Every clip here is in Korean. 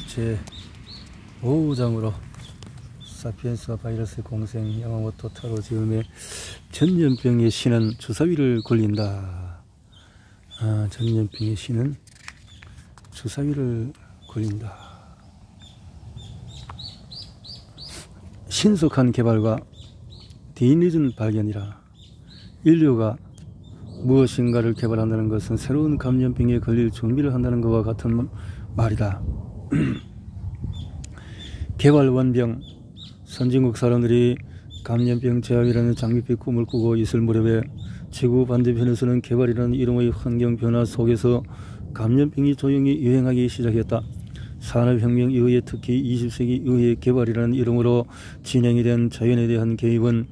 제 5장으로 사피엔스와 바이러스의 공생 야마모토 타로 지음의 전염병의 신은 주사위를 굴린다. 전염병의 신은 주사위를 굴린다. 신속한 개발과 뒤늦은 발견이라. 인류가 무엇인가를 개발한다는 것은 새로운 감염병에 걸릴 준비를 한다는 것과 같은 말이다. 개발원병. 선진국 사람들이 감염병 제압이라는 장밋빛 꿈을 꾸고 있을 무렵에 지구 반대편에서는 개발이라는 이름의 환경 변화 속에서 감염병이 조용히 유행하기 시작했다. 산업혁명 이후에 특히 20세기 이후에 개발이라는 이름으로 진행이 된 자연에 대한 개입은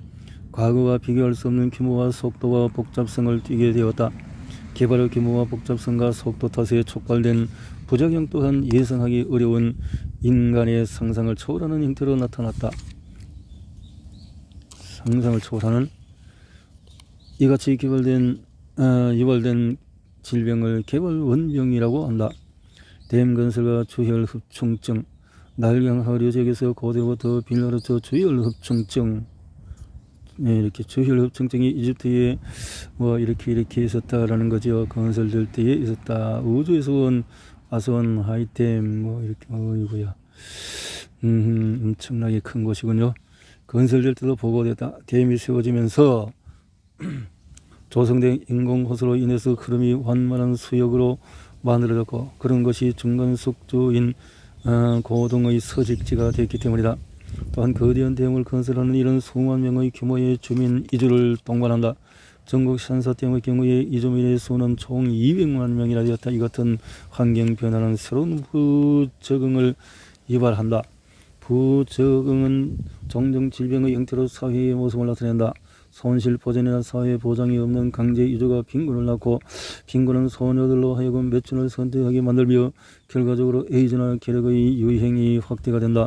과거와 비교할 수 없는 규모와 속도와 복잡성을 띠게 되었다. 개발의 규모와 복잡성과 속도 탓에 촉발된 부작용 또한 예상하기 어려운 인간의 상상을 초월하는 형태로 나타났다. 상상을 초월하는 이같이 유발된 질병을 개발원병이라고 한다. 댐건설과 주혈흡충증, 날강하류 지역에서 고대부터 빌라르트 주혈흡충증, 이렇게 주혈흡충증이 이집트에 이렇게 있었다라는 거죠. 건설될 때에 있었다. 우주에서 온 아스원 하이템 이렇게 이거야. 엄청나게 큰 곳이군요. 건설될 때도 보고됐다. 댐이 세워지면서 조성된 인공호수로 인해서 흐름이 완만한 수역으로 만들어졌고 그런 것이 중간속주인 고동의 서식지가 됐기 때문이다. 또한 거대한 댐을 건설하는 이런 수만 명의 규모의 주민 이주를 동반한다. 전국 산사댐의 경우에 이주민의 수는 총 200만 명이나 되었다. 이 같은 환경 변화는 새로운 부적응을 유발한다. 부적응은 종종 질병의 형태로 사회의 모습을 나타낸다. 손실 보전이나 사회 보장이 없는 강제 이주가 빈곤을 낳고 빈곤은 소녀들로 하여금 매춘을 선택하게 만들며 결과적으로 에이즈나 계력의 유행이 확대가 된다.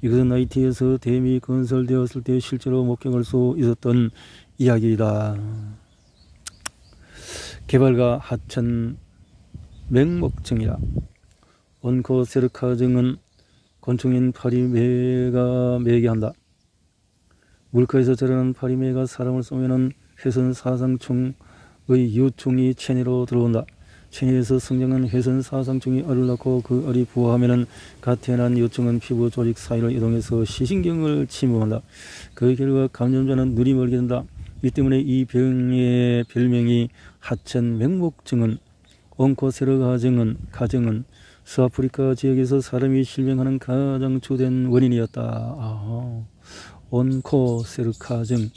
이것은 IT에서 댐이 건설되었을 때 실제로 목격할 수 있었던 이야기이다. 개발과 하천 맹목증이다. 온코세르카증은 곤충인 파리매가 매개한다. 물가에서 자라는 파리매가 사람을 쏘면은 회선 사상충의 유충이 체내로 들어온다. 체내에서 성장한 회선 사상충이 알을 낳고 그 알이 부화하면은 갓 태어난 유충은 피부 조직 사이를 이동해서 시신경을 침범한다. 그 결과 감염자는 눈이 멀게 된다. 이 때문에 이 병의 별명이 하천 맹목증은 온코세르카증은 서아프리카 지역에서 사람이 실명하는 가장 주된 원인이었다. 온코세르카증.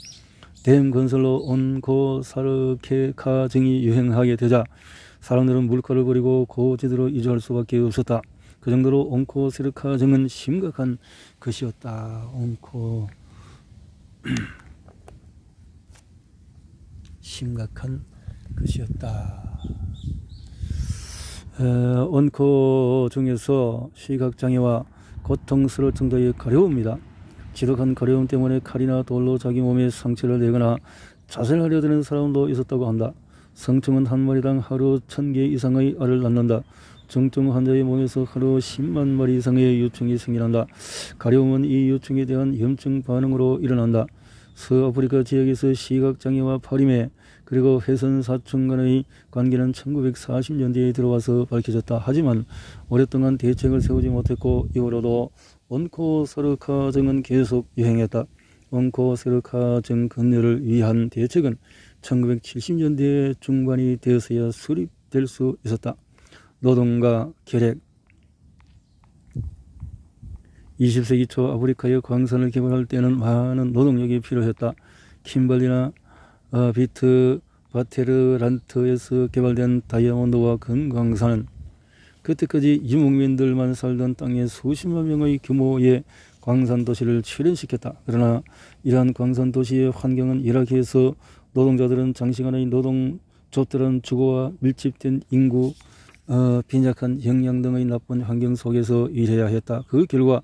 댐 건설로 온코세르카증이 유행하게 되자 사람들은 물가를 버리고 고지대로 이주할 수밖에 없었다. 그 정도로 온코세르카증은 심각한 것이었다. 심각한 것이었다. 온코 중에서 시각장애와 고통스러울 정도의 가려움이다. 지독한 가려움 때문에 칼이나 돌로 자기 몸에 상처를 내거나 자살하려 드는 사람도 있었다고 한다. 성충은 한 마리당 하루 1000개 이상의 알을 낳는다. 중증 환자의 몸에서 하루 10만 마리 이상의 유충이 생겨난다. 가려움은 이 유충에 대한 염증 반응으로 일어난다. 서아프리카 지역에서 시각장애와 파리매 그리고 회선사충 간의 관계는 1940년대에 들어와서 밝혀졌다. 하지만 오랫동안 대책을 세우지 못했고 이후로도 온코세르카증은 계속 유행했다. 온코세르카증 근절을 위한 대책은 1970년대 중반이 되어서야 수립될 수 있었다. 노동과 결핵. 20세기 초 아프리카의 광산을 개발할 때는 많은 노동력이 필요했다. 킴벌리나 바테르란트에서 개발된 다이아몬드와 금광산은 그때까지 유목민들만 살던 땅에 수십만 명의 규모의 광산도시를 출현시켰다. 그러나 이러한 광산도시의 환경은 열악해서 노동자들은 장시간의 노동, 좁다란 주거와 밀집된 인구, 빈약한 영양 등의 나쁜 환경 속에서 일해야 했다. 그 결과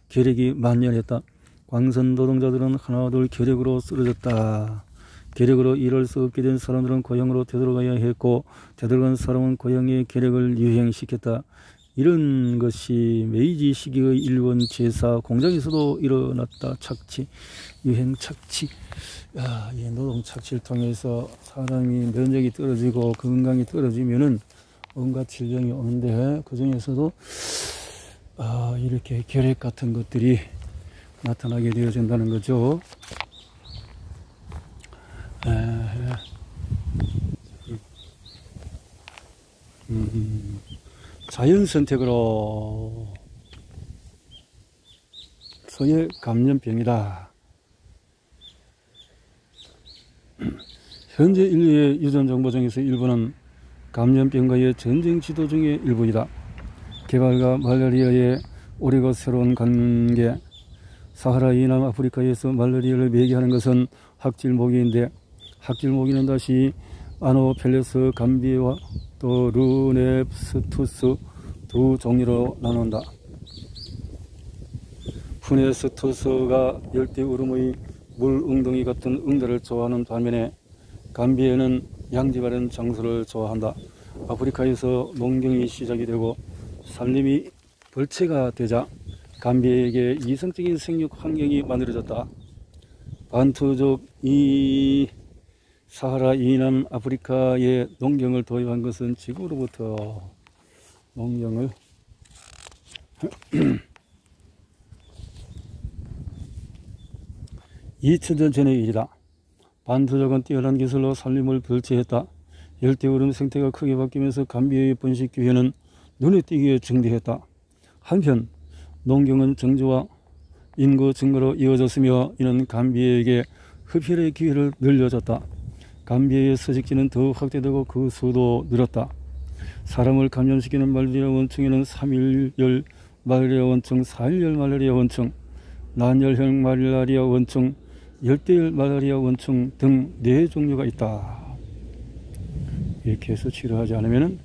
결핵이 만연했다. 광산 노동자들은 하나둘 결핵으로 쓰러졌다. 계력으로 일할 수 없게 된 사람들은 고향으로 되돌아가야 했고 되돌아간 사람은 고향의 계력을 유행시켰다. 이런 것이 메이지 시기의 일본 제사 공장에서도 일어났다. 착취, 유행 착취. 야, 이 노동 착취를 통해서 사람이 면역이 떨어지고 건강이 떨어지면은 온갖 질병이 오는데, 그 중에서도 이렇게 결핵 같은 것들이 나타나게 되어진다는 거죠. 자연 선택으로 소열 감염병이다. 현재 인류의 유전 정보 중에서 일부는 감염병과의 전쟁 지도 중의 일부이다. 개발과 말라리아의 오래고 새로운 관계. 사하라 이남 아프리카에서 말라리아를 매개하는 것은 학질 모기인데, 학질 모기는 다시 아노펠레스 감비와 또 르넵스투스 두 종류로 나눈다. 푸네스투스가 열대 우름의 물 웅덩이 같은 응대를 좋아하는 반면에 감비에는 양지 바른 장소를 좋아한다. 아프리카에서 농경이 시작이 되고 산림이 벌채가 되자 감비에게 이성적인 생육 환경이 만들어졌다. 반투족 사하라 이남 아프리카에 농경을 도입한 것은 지구로부터 농경을 2000년 전의 일이다. 반투족은 뛰어난 기술로 산림을 벌채했다. 열대우름 생태가 크게 바뀌면서 감비의 번식 기회는 눈에 띄게 증대했다. 한편 농경은 정조와 인구 증가로 이어졌으며 이는 감비에게 흡혈의 기회를 늘려줬다. 감비의 서식지는 더 확대되고 그 수도 늘었다. 사람을 감염시키는 말라리아 원충에는 3일열 말라리아 원충, 4일열 말라리아 원충, 난열형 말라리아 원충, 열대열 말라리아 원충 등 4종류가 있다. 이렇게 해서 치료하지 않으면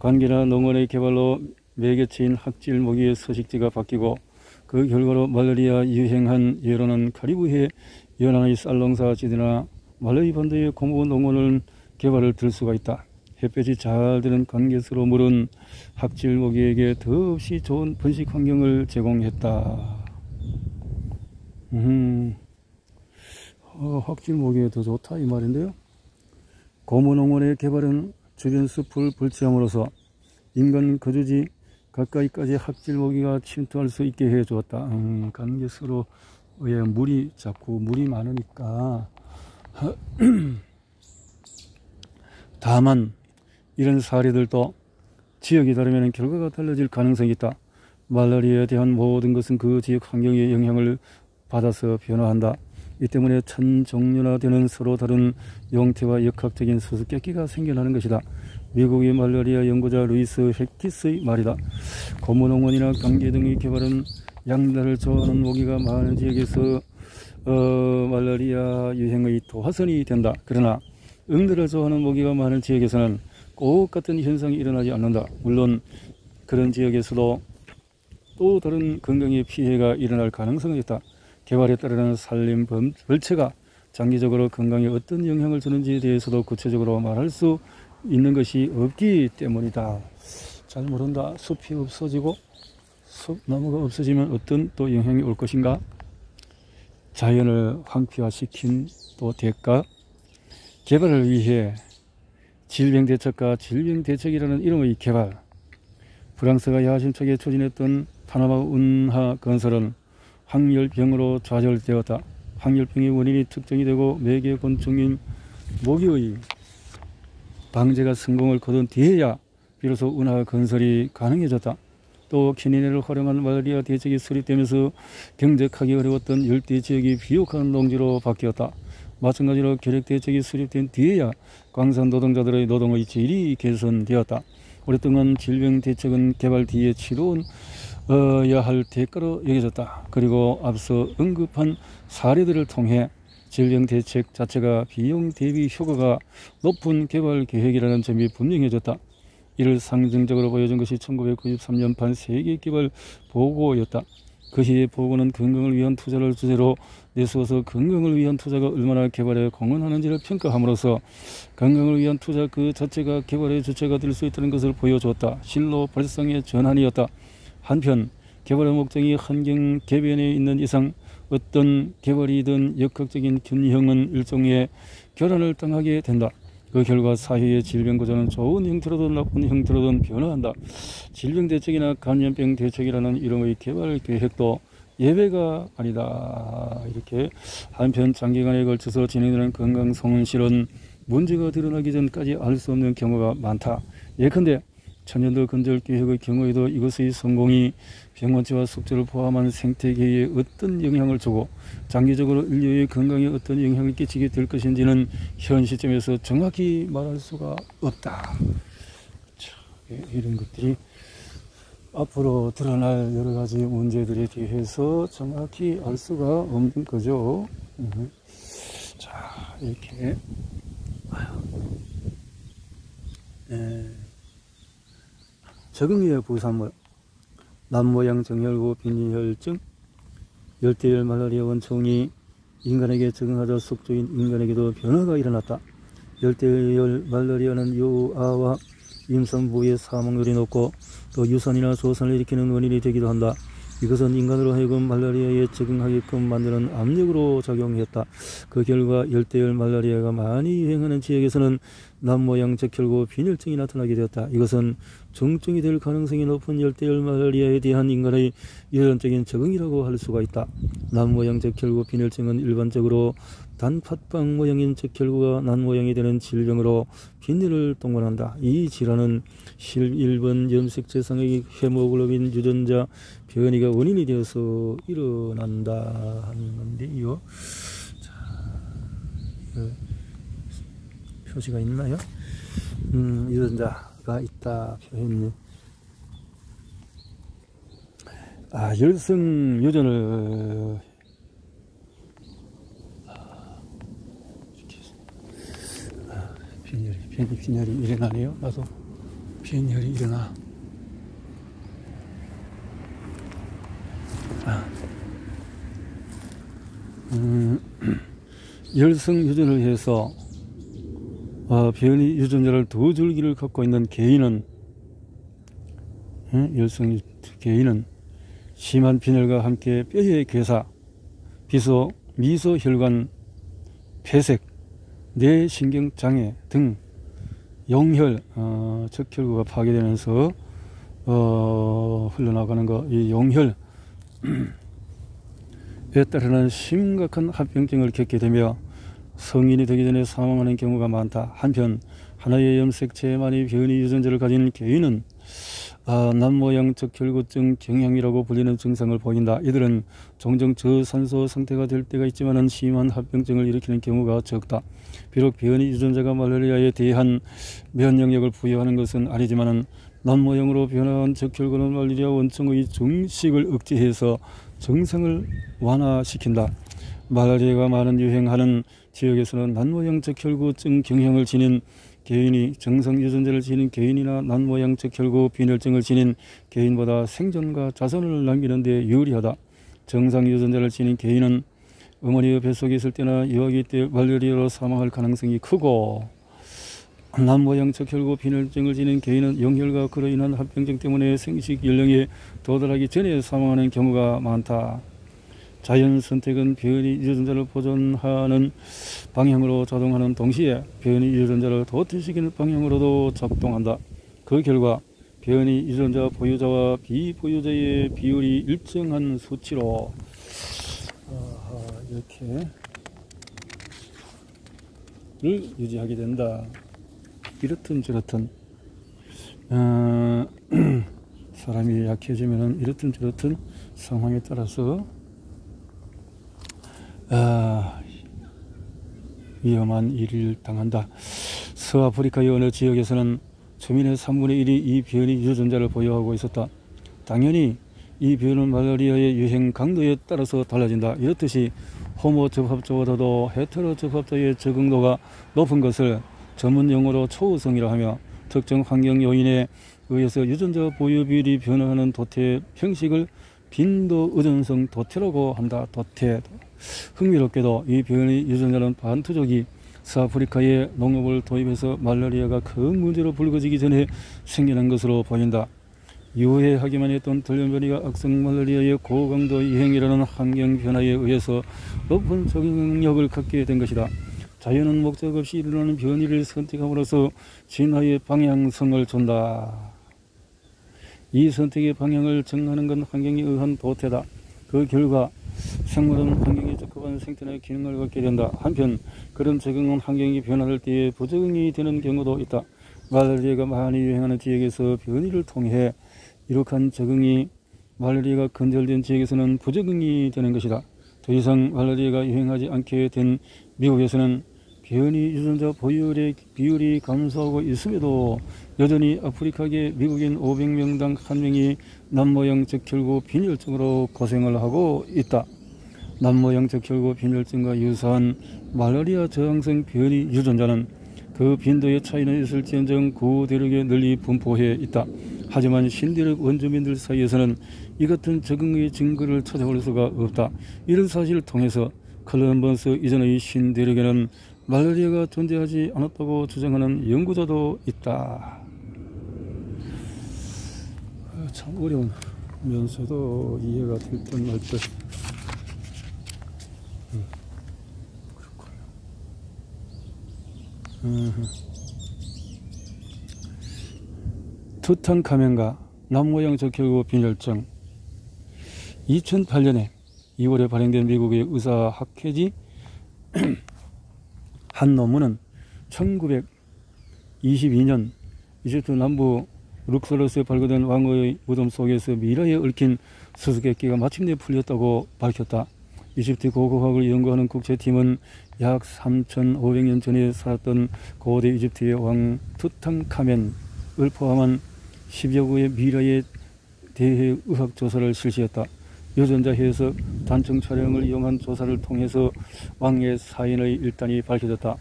관계나 농원의 개발로 매개체인 학질 모기의 서식지가 바뀌고, 그 결과로 말라리아 유행한 예로는 카리브해 연안의 쌀농사 지대나 말라위 반도의 고무 농원을 개발을 들 수가 있다. 햇볕이 잘 드는 관계수로 물은 학질 모기에게 더없이 좋은 번식 환경을 제공했다. 학질 모기에 더 좋다 이 말인데요. 고무 농원의 개발은 주변 숲을 벌채함으로써 인간 거주지 가까이까지 학질 모기가 침투할 수 있게 해 주었다. 관계수로 물이 자꾸 물이 많으니까. 다만 이런 사례들도 지역이 다르면 결과가 달라질 가능성이 있다. 말라리아에 대한 모든 것은 그 지역 환경의 영향을 받아서 변화한다. 이 때문에 천종류화되는 서로 다른 용태와 역학적인 수수께끼가 생겨나는 것이다. 미국의 말라리아 연구자 루이스 헤키스의 말이다. 고무농원이나 강계 등의 개발은 양달을 좋아하는 모기가 많은 지역에서 말라리아 유행의 도화선이 된다. 그러나 응들을 좋아하는 모기가 많은 지역에서는 꼭 같은 현상이 일어나지 않는다. 물론 그런 지역에서도 또 다른 건강에 피해가 일어날 가능성이 있다. 개발에 따르는 산림 벌채가 장기적으로 건강에 어떤 영향을 주는지에 대해서도 구체적으로 말할 수 있는 것이 없기 때문이다. 잘 모른다. 숲이 없어지고 나무가 없어지면 어떤 또 영향이 올 것인가? 자연을 황폐화시킨 또 대가. 개발을 위해 질병대책과 질병대책이라는 이름의 개발. 프랑스가 야심차게 추진했던 파나마 운하 건설은 황열병으로 좌절되었다. 황열병의 원인이 특정이 되고 매개 곤충인 모기의 방제가 성공을 거둔 뒤에야 비로소 운하 건설이 가능해졌다. 또 키니네를 활용한 말라리아 대책이 수립되면서 경작하기 어려웠던 열대 지역이 비옥한 농지로 바뀌었다. 마찬가지로 결핵 대책이 수립된 뒤에야 광산 노동자들의 노동의 질이 개선되었다. 오랫동안 질병 대책은 개발 뒤에 치러야 할 대가로 여겨졌다. 그리고 앞서 언급한 사례들을 통해 질병 대책 자체가 비용 대비 효과가 높은 개발 계획이라는 점이 분명해졌다. 이를 상징적으로 보여준 것이 1993년판 세계개발 보고였다. 그 시의 보고는 건강을 위한 투자를 주제로 내세워서 건강을 위한 투자가 얼마나 개발에 공헌하는지를 평가함으로써 건강을 위한 투자 그 자체가 개발의 주체가 될 수 있다는 것을 보여주었다. 실로 발상의 전환이었다. 한편 개발의 목적이 환경 개변에 있는 이상 어떤 개발이든 역학적인 균형은 일종의 교란을 당하게 된다. 그 결과 사회의 질병 구조는 좋은 형태로든 나쁜 형태로든 변화한다. 질병 대책이나 감염병 대책이라는 이름의 개발 계획도 예외가 아니다. 이렇게 한편 장기간에 걸쳐서 진행되는 건강 성실은 문제가 드러나기 전까지 알 수 없는 경우가 많다. 예컨대 천년도 건설 계획의 경우에도 이것의 성공이 병원체와 숙제를 포함한 생태계에 어떤 영향을 주고 장기적으로 인류의 건강에 어떤 영향을 끼치게 될 것인지는 현 시점에서 정확히 말할 수가 없다. 자, 이런 것들이 앞으로 드러날 여러 가지 문제들에 대해서 정확히 알 수가 없는 거죠. 자, 이렇게 적응의 부산물, 남모양 정혈구 빈혈증, 열대열 말라리아 원총이 인간에게 적응하자 숙주인 인간에게도 변화가 일어났다. 열대열 말라리아는 유아와 임산부의 사망률이 높고 또 유산이나 조산을 일으키는 원인이 되기도 한다. 이것은 인간으로 하여금 말라리아에 적응하게끔 만드는 압력으로 작용했다. 그 결과 열대열 말라리아가 많이 유행하는 지역에서는 남모양 적혈구 빈혈증이 나타나게 되었다. 이것은 중증이 될 가능성이 높은 열대열 말라리아에 대한 인간의 유전적인 적응이라고 할 수가 있다. 남모양 적혈구 빈혈증은 일반적으로 단팥빵 모양인 적혈구가 난모양이 되는 질병으로 빈혈을 동반한다. 이 질환은 실1번 염색체상의 헤모글로빈 유전자 변이가 원인이 되어서 일어난다 하는 건데요. 자, 표시가 있나요? 유전자가 있다 표현이. 열성 유전을 빈혈이 일어나네요. 나도 빈혈이 일어나. 열성 유전을 해서 변이 유전자를 두 줄기를 갖고 있는 개인은 열성 개인은 심한 빈혈과 함께 뼈의 괴사, 비소, 미소혈관 폐색, 뇌신경장애 등 용혈, 적혈구가 파괴되면서 흘러나가는 이 용혈에 따르는 심각한 합병증을 겪게 되며 성인이 되기 전에 사망하는 경우가 많다. 한편 하나의 염색체만이 변이 유전자를 가진 개인은 남모양 적혈구증 경향이라고 불리는 증상을 보인다. 이들은 종종 저산소 상태가 될 때가 있지만 심한 합병증을 일으키는 경우가 적다. 비록 변이 유전자가 말라리아에 대한 면역력을 부여하는 것은 아니지만 남모양으로 변화한 적혈구는 말라리아 원청의 증식을 억제해서 증상을 완화시킨다. 말라리아가 많은 유행하는 지역에서는 난모양 적혈구증 경향을 지닌 개인이 정상 유전자를 지닌 개인이나 난모양 적혈구 빈혈증을 지닌 개인보다 생존과 자손을 남기는 데 유리하다. 정상 유전자를 지닌 개인은 어머니의 뱃속에 있을 때나 유아기 때 말라리아로 사망할 가능성이 크고 남모양 적혈구 빈혈증을 지닌 개인은 용혈과 그로 인한 합병증 때문에 생식 연령에 도달하기 전에 사망하는 경우가 많다. 자연 선택은 변이 유전자를 보존하는 방향으로 작동하는 동시에 변이 유전자를 도태시키는 방향으로도 작동한다. 그 결과 변이 유전자 보유자와 비보유자의 비율이 일정한 수치로 이렇게 를 유지하게 된다. 이렇든 저렇든 사람이 약해지면 이렇든 저렇든 상황에 따라서 위험한 일을 당한다. 서아프리카의 어느 지역에서는 주민의 3분의 1이 이 변이 유전자를 보유하고 있었다. 당연히 이 변은 말라리아의 유행 강도에 따라서 달라진다. 이렇듯이 호모 접합자보다도 헤테로 접합자의 적응도가 높은 것을 전문 용어로 초우성이라 하며 특정 환경 요인에 의해서 유전자 보유 비율이 변화하는 도태 형식을 빈도 의존성 도태라고 한다. 도태. 흥미롭게도 이 변이 유전자는 반투족이 서아프리카에 농업을 도입해서 말라리아가 큰 문제로 불거지기 전에 생겨난 것으로 보인다. 유해하기만 했던 돌연변이가 악성 말라리아의 고강도 유행이라는 환경 변화에 의해서 높은 적응력을 갖게 된 것이다. 자연은 목적 없이 일어나는 변이를 선택함으로써 진화의 방향성을 준다. 이 선택의 방향을 정하는 건 환경에 의한 도태다. 그 결과 생물은 환경에 적합한 생태의 기능을 갖게 된다. 한편 그런 적응은 환경이 변화할 때에 부적응이 되는 경우도 있다. 말라리아가 많이 유행하는 지역에서 변이를 통해 이룩한 적응이 말라리아가 근절된 지역에서는 부적응이 되는 것이다. 더 이상 말라리아가 유행하지 않게 된 미국에서는 변이 유전자 보유율의 비율이 감소하고 있음에도 여전히 아프리카계 미국인 500명당 1명이 남모형 적혈구 빈혈증으로 고생을 하고 있다. 남모형 적혈구 빈혈증과 유사한 말라리아 저항성 변이 유전자는 그 빈도의 차이는 있을지언정 구대륙에 널리 분포해 있다. 하지만 신대륙 원주민들 사이에서는 이 같은 적응의 증거를 찾아볼 수가 없다. 이런 사실을 통해서 콜럼버스 이전의 신대륙에는 말라리아가 존재하지 않았다고 주장하는 연구자도 있다. 참 어려우면서도 이해가 될 듯 말 듯. 그렇군요. 투탕카멘과 남모형 적혈구 빈혈증. 2008년에 2월에 발행된 미국의 의사학회지 한 논문은 1922년 이집트 남부 룩소로스에 발견된 왕의 무덤 속에서 미라에 얽힌 수수께끼가 마침내 풀렸다고 밝혔다. 이집트 고고학을 연구하는 국제팀은 약 3,500년 전에 살았던 고대 이집트의 왕 투탕카멘을 포함한 10여 구의 미라에 대해 의학 조사를 실시했다. 유전자 해석 단층 촬영을 이용한 조사를 통해서 왕의 사인의 일단이 밝혀졌다.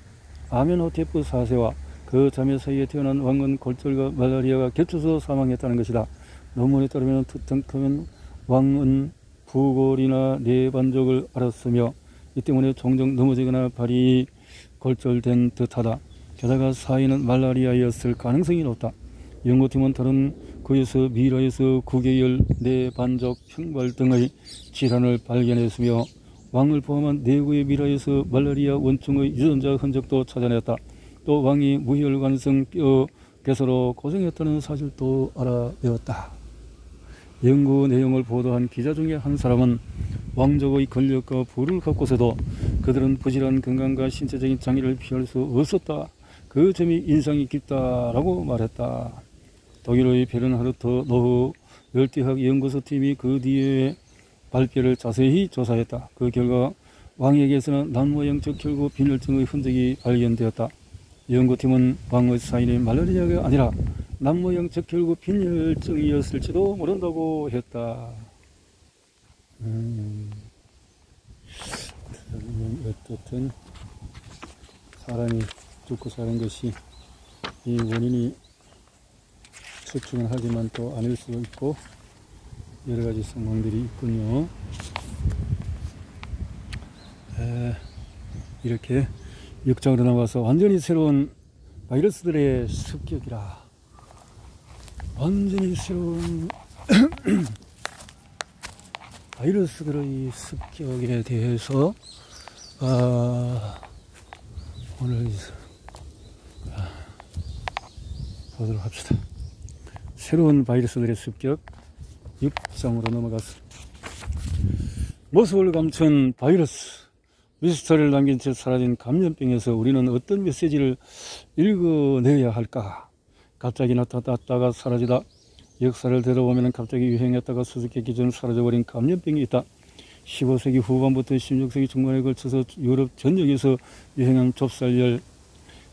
아멘호테프 4세와 그 자매 사이에 태어난 왕은 골절과 말라리아가 겹쳐서 사망했다는 것이다. 논문에 따르면 투탕카멘 왕은 부골이나 뇌반족을 앓았으며 이 때문에 종종 넘어지거나 발이 골절된 듯하다. 게다가 사인은 말라리아였을 가능성이 높다. 연구팀은 다른 그에서 미라에서 구개열, 뇌반족, 형발 등의 질환을 발견했으며 왕을 포함한 4구의 미라에서 말라리아 원충의 유전자 흔적도 찾아냈다. 또 왕이 무혈관성 뼈 개소로 고생했다는 사실도 알아내었다. 연구 내용을 보도한 기자 중에 한 사람은 왕족의 권력과 부를 갖고서도 그들은 부실한 건강과 신체적인 장애를 피할 수 없었다. 그 점이 인상이 깊다라고 말했다. 독일의 베른하르트 노후 열대학 연구소 팀이 그 뒤에 발표를 자세히 조사했다. 그 결과 왕에게서는 남모형 적혈구 빈혈증의 흔적이 발견되었다. 연구팀은 왕의 사인이 말라리아가 아니라 남모형 적혈구 빈혈증이었을지도 모른다고 했다. 어떻든 사람이 죽고 사는 것이 이 원인이 추측은 하지만 또 아닐 수도 있고 여러가지 상황들이 있군요. 이렇게 역장으로 나와서 완전히 새로운 바이러스들의 습격이라, 완전히 새로운 바이러스들의 습격에 대해서 오늘 보도록 합시다. 새로운 바이러스들의 습격 6장으로 넘어갔습니다. 모습을 감춘 바이러스. 미스터리를 남긴 채 사라진 감염병에서 우리는 어떤 메시지를 읽어내야 할까? 갑자기 나타났다가 사라지다. 역사를 되돌아보면 갑자기 유행했다가 수수께끼 전 사라져버린 감염병이 있다. 15세기 후반부터 16세기 중반에 걸쳐서 유럽 전역에서 유행한 좁쌀열,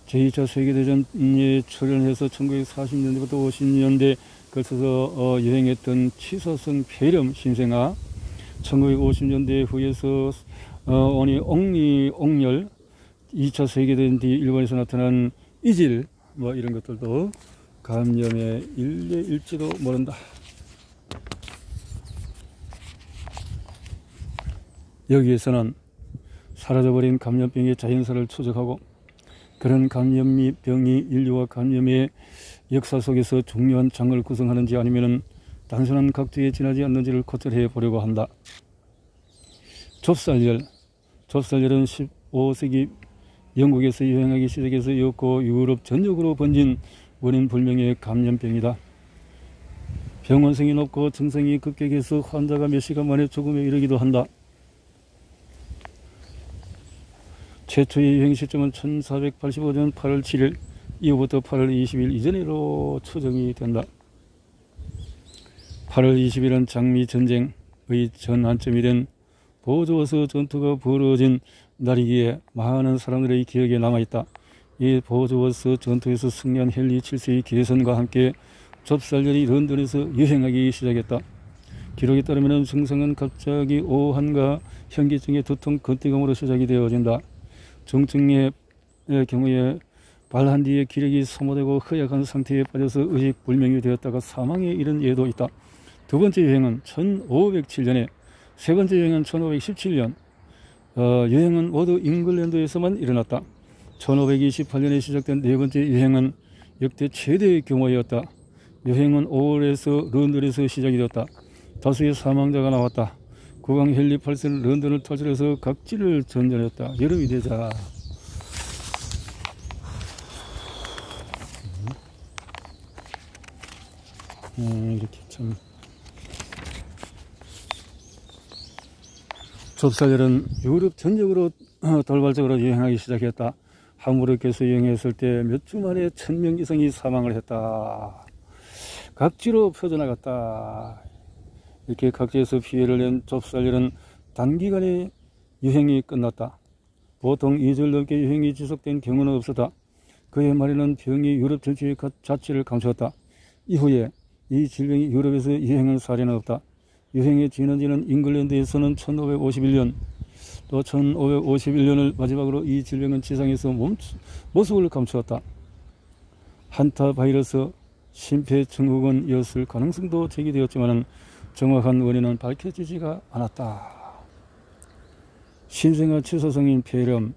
제2차 세계대전에 출현해서 1940년대부터 50년대 걸쳐서 유행했던 치사성 폐렴 신생아, 1950년대 후에서 옥열, 2차 세계대전 뒤 일본에서 나타난 이질, 이런 것들도 감염의 일례일지도 모른다. 여기에서는 사라져버린 감염병의 자연사를 추적하고 그런 감염병이 인류와 감염의 역사 속에서 중요한 장을 구성하는지 아니면 단순한 각주에 지나지 않는지를 고찰해 보려고 한다. 좁쌀열. 좁쌀열은 15세기 영국에서 유행하기 시작해서 이었고 유럽 전역으로 번진 원인 불명의 감염병이다. 병원성이 높고 증상이 급격해서 환자가 몇 시간 만에 죽음에 이르기도 한다. 최초의 유행 시점은 1485년 8월 7일 이후부터 8월 20일 이전으로 추정이 된다. 8월 20일은 장미전쟁의 전환점이 된 보조워서 전투가 벌어진 날이기에 많은 사람들의 기억에 남아있다. 이 보조워서 전투에서 승리한 헨리 7세의 개선과 함께 좁쌀열이 런던에서 유행하기 시작했다. 기록에 따르면 증상은 갑자기 오한과 현기증의 두통, 건태감으로 시작이 되어진다. 중증의 경우에 발 한 뒤에 기력이 소모되고 허약한 상태에 빠져서 의식불명이 되었다가 사망에 이른 예도 있다. 두 번째 유행은 1507년에, 세 번째 유행은 1517년. 유행은 모두 잉글랜드에서만 일어났다. 1528년에 시작된 네 번째 유행은 역대 최대의 규모였다. 유행은 5월에서 런던에서 시작이 되었다. 다수의 사망자가 나왔다. 국왕 헨리 8세는 런던을 탈출해서 각지를 전전했다. 여름이 되자 이렇게 참 좁쌀열은 유럽 전역으로 돌발적으로 유행하기 시작했다. 함부르크에서 유행했을 때 몇 주 만에 1000명 이상이 사망을 했다. 각지로 퍼져나갔다. 이렇게 각지에서 피해를 낸 좁쌀열은 단기간에 유행이 끝났다. 보통 2주 넘게 유행이 지속된 경우는 없었다. 그해 말에는 병이 유럽 전체의 자치를 감추었다. 이후에 이 질병이 유럽에서 유행한 사례는 없다. 유행의 진원지는 잉글랜드에서는 1551년, 또 1551년을 마지막으로 이 질병은 지상에서 모습을 감추었다. 한타 바이러스 심폐증후군이었을 가능성도 제기되었지만 정확한 원인은 밝혀지지가 않았다. 신생아 치소성인 폐렴,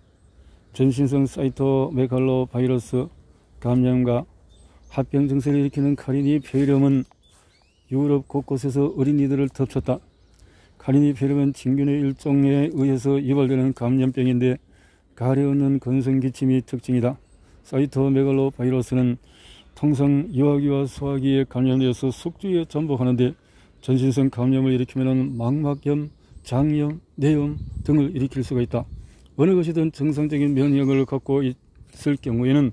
전신성 사이토메갈로 바이러스 감염과 합병 증세를 일으키는 카리니 폐렴은 유럽 곳곳에서 어린이들을 덮쳤다. 카리니 폐렴은 진균의 일종에 의해서 유발되는 감염병인데 가려없는 건성기침이 특징이다. 사이토메갈로 바이러스는 통상 유아기와 소아기에 감염되어서 숙주에 전복하는데 전신성 감염을 일으키면 망막염, 장염, 뇌염 등을 일으킬 수가 있다. 어느 것이든 정상적인 면역을 갖고 있을 경우에는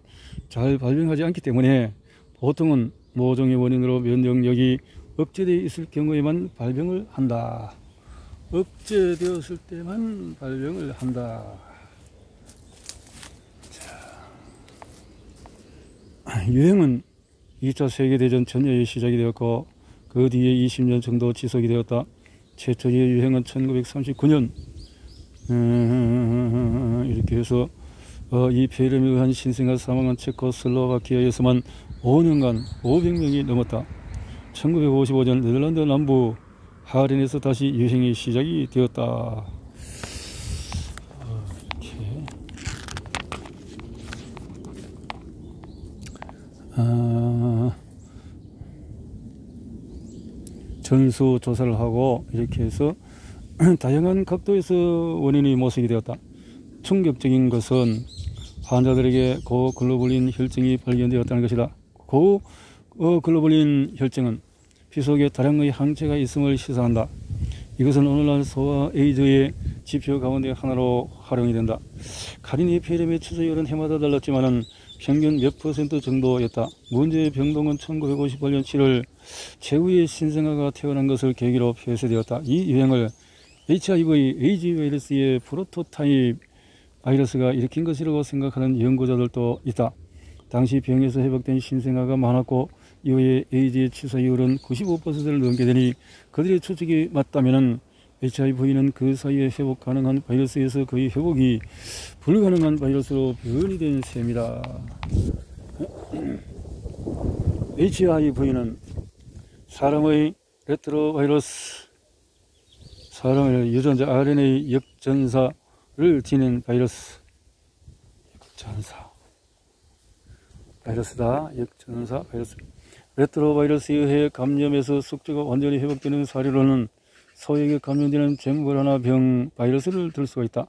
잘 발병하지 않기 때문에 보통은 모종의 원인으로 면역력이 억제되어 있을 경우에만 발병을 한다. 억제되었을 때만 발병을 한다. 자, 유행은 2차 세계대전 전후에 시작이 되었고 그 뒤에 20년 정도 지속이 되었다. 최초의 유행은 1939년 이렇게 해서 이 폐렴에 의한 신생아 사망은 체코슬로바키아에서만 5년간 500명이 넘었다. 1955년 네덜란드 남부 하렌에서 다시 유행이 시작이 되었다. 전수 조사를 하고 이렇게 해서 다양한 각도에서 원인이 모색이 되었다. 충격적인 것은 환자들에게 고글로불린 혈증이 발견되었다는 것이다. 고글로불린 혈증은 피 속에 다량의 항체가 있음을 시사한다. 이것은 오늘날 소아 에이즈의 지표 가운데 하나로 활용이 된다. 카리니 폐렴의 추세율은 해마다 달랐지만 평균 몇 % 정도였다. 문제의 병동은 1958년 7월 최후의 신생아가 태어난 것을 계기로 폐쇄되었다. 이 유행을 HIV 에이즈 바이러스의 프로토타입 바이러스가 일으킨 것이라고 생각하는 연구자들도 있다. 당시 병에서 회복된 신생아가 많았고 이후에 에이즈의 치사율은 95%를 넘게 되니 그들의 추측이 맞다면 HIV는 그 사이에 회복 가능한 바이러스에서 거의 회복이 불가능한 바이러스로 변이 된 셈이다. HIV는 사람의 사람의 유전자 RNA 역전사를 지닌 바이러스. 역전사. 바이러스다. 역전사 바이러스. 레트로바이러스에 의해 감염해서 숙주가 완전히 회복되는 사례로는 소에게 감염되는 잼브라나 병 바이러스를 들 수가 있다.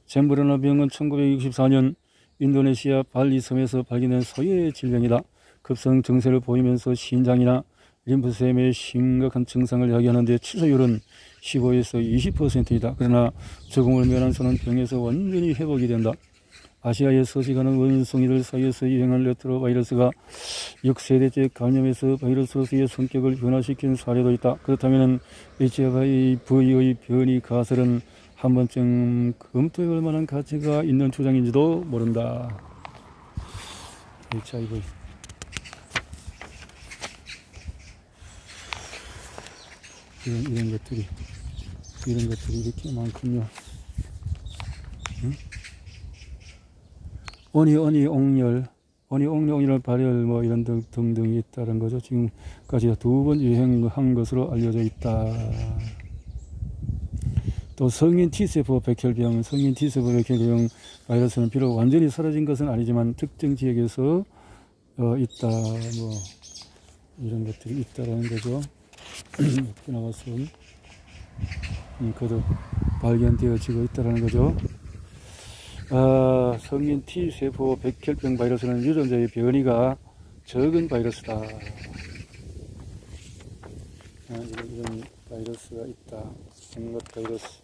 잼브라나 병은 1964년 인도네시아 발리 섬에서 발견된 소의 질병이다. 급성 증세를 보이면서 신장이나 림프샘의 심각한 증상을 야기하는데 치사율은 15에서 20%이다. 그러나 적응을 면한 소는 병에서 완전히 회복이 된다. 아시아에 서식하는 원숭이들 사이에서 유행한 레트로바이러스가 6세대째 감염해서 바이러스로서의 성격을 변화시킨 사례도 있다. 그렇다면 HIV의 변이 가설은 한 번쯤 검토해볼 만한 가치가 있는 주장인지도 모른다. HIV. 이런 것들이 이렇게 많군요. 응? 옹열 발열 뭐 이런 등등이 있다는 거죠. 지금까지 2번 유행한 것으로 알려져 있다. 또 성인 T세포 백혈병, 바이러스는 비록 완전히 사라진 것은 아니지만 특정 지역에서 있다. 뭐 이런 것들이 있다라는 거죠. 이렇게 나와서 그도 발견되어지고 있다라는 거죠. 성인 T세포 백혈병 바이러스는 유전자의 변이가 적은 바이러스다. 이런 바이러스가 있다. 생각 바이러스.